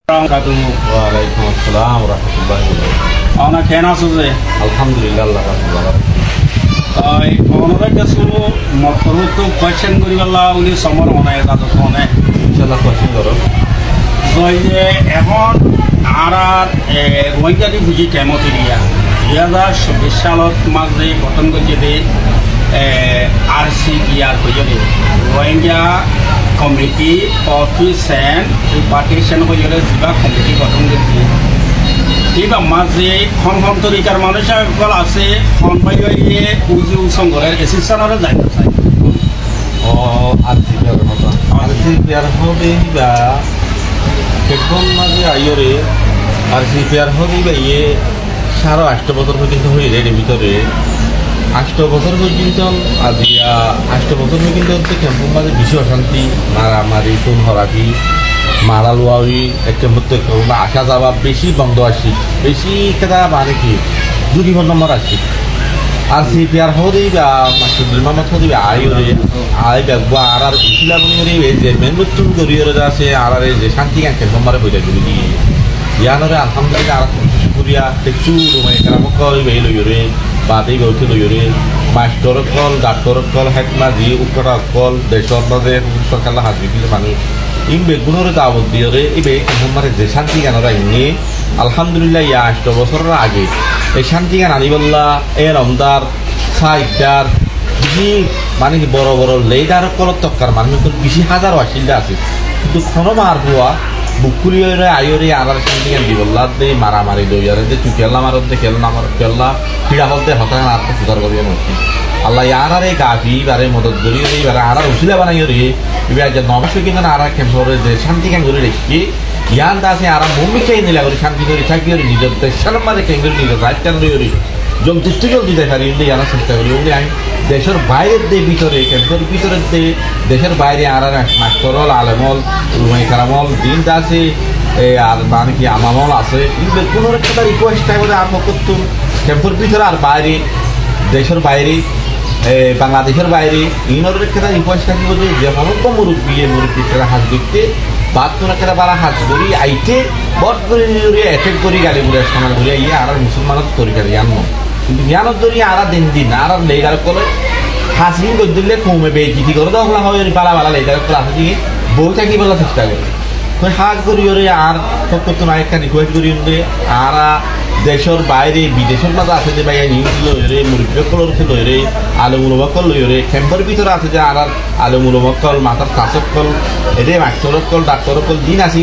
ওয়ালাইকুম আসসালাম রাহমাতুল্লাহি ওয়া বারাকাতুহু। আমরা কেন আছো যে আলহামদুলিল্লাহ আল্লাহ রাব্বুল তাই ওনারা কাছে মতরত কোয়েশ্চেন করিবালা উনি সমর মনে দাদা কোনে ইনশাআল্লাহ কোশ্চেন করো। জয় যে এখন আর রোহিঙ্গাটি বুঝি কেমত এরিয়া 2024 সালত মাঝে গঠন করছে RCPR হয়ে রোহিঙ্গা কমিটি অফিস অ্যান্ড রিপার্টিশন হয়ে যা কমিটি গঠন করছে এইবার মাঝে খন তরিকার মানুষ আছে খন বাইয়ে উজু সংঘরের এসিস্ট্যান্টরা যাইতে চাই ও আরসিপিআর কথা আরসিপিআর হবে বা এখন মাঝে আইরে আরসিপিআর হবে বা ইয়ে 8.5 বছর পর্যন্ত হয়ে রে ভিতরে 8 বছর পর্যন্ত আজিয়া 8 বছর পর্যন্ত হচ্ছে ক্যাম্পের মাঝে বেশি অশান্তি মারামারি খুন হরাকি মারা লোয়াই একটা মধ্যে আসা যাওয়া বেশি বন্ধ আসি বেশি কেদা মানে কি ঝুঁকিপূর্ণ নম্বর আসি RCPR হদিই বা মাসুদুল মাহমদ হদিই আইরে আই ব্যাগবা আর উঠিলা বনি যে মেনবুতুন গরিয়রে আছে আর যে শান্তি গান ক্যাম্পের মারে বইটা দিবি ইয়ানরে আলহামদুলিল্লাহ আর শুকরিয়া দেখছু রুমাই কারামকল বেইলইরে বাদেই গৌথে লইরে মাস্টর কল ডাক্তার কল হেকমাজি উত্তরা কল দেশর মাঝে সরকার হাজির মানুষ ইং বেগুনের দাবত দিয়ে এই বে মানে যে শান্তি গানরা ইনি আলহামদুলিল্লাহ 8 বছরের আগে এই শান্তি গান আনিবল্লা এ রমদার সাইডার বেশি মানে কি বড় বড় লেডার কলত তক্কার মানুষ বেশি হাজার আসিল্লা আছে কিন্তু কোনো মার হওয়া বুকুলিয়রে আইরে আর শান্তি গান দিবল্লা দে মারামারি লইয়ারে যে তুই খেললাম আর খেললাম আমার খেললা ক্রীড়া হতে হতাশ আর সুধার করিয়ে নয় আল্লাহ ইয়ারে গাভি বারে মদত করি এবারে আর উচিলা বানাই রে এবার যে নবশো কিন্তু আর ক্যাম্পরে যে শান্তি ক্যাম্প করে রেখি ইয়ান দাসে আর মুম্বই চাই নিলা করে শান্তি করে থাকি নিজের দেশের মাঝে ক্যাম্পের নিজের রাইট কেন রে যথেষ্ট জলদি দেখা রিলে জানা চেষ্টা করি ওগুলি আমি দেশের বাইরের দে ভিতরে ক্যাম্পের ভিতরের দে দেশের বাইরে আর মাস্টরল আলেমল রুমাই কারামল দিন আছে আর মানে কি আমামল আছে কিন্তু কোনো একটা রিকোয়েস্ট করে আর করতুম ক্যাম্পের ভিতরে আর বাইরে দেশের বাইরে বাংলাদেশের বাইরে ইউনোর একটা রিকোয়েস্ট থাকিব যে সমস্ত মুরব্বী মুরব্বীরা হাত দেখতে বাদ তোরা বারা হাত করি আইতে বট করে এফেক্ট করি গাড়ি ঘুরে সামান ঘুরে ইয়ে আর মুসলমানের তরিকা জ্ঞান কিন্তু জ্ঞানত ধরি আর দিন আর লেগার করে হাসিং করে দিলে কমে বেজি করে দখলা হয় পালা পালা লেগার করে আসে দিয়ে বই থাকি বলার চেষ্টা করে হাত করি ওরে আর তো না একটা রিকোয়েস্ট করি আর দেশের বাইরে বিদেশের মাঝে আছে যে ভাই নিউজ লইরে মুরব্বীকল লইরে আলু মুলমকল লইরে ক্যাম্পের ভিতরে আছে যে আর আলু মুলমকল মাথার কাছকল এদের মাস্টরকল ডাক্তারকল দিন আছে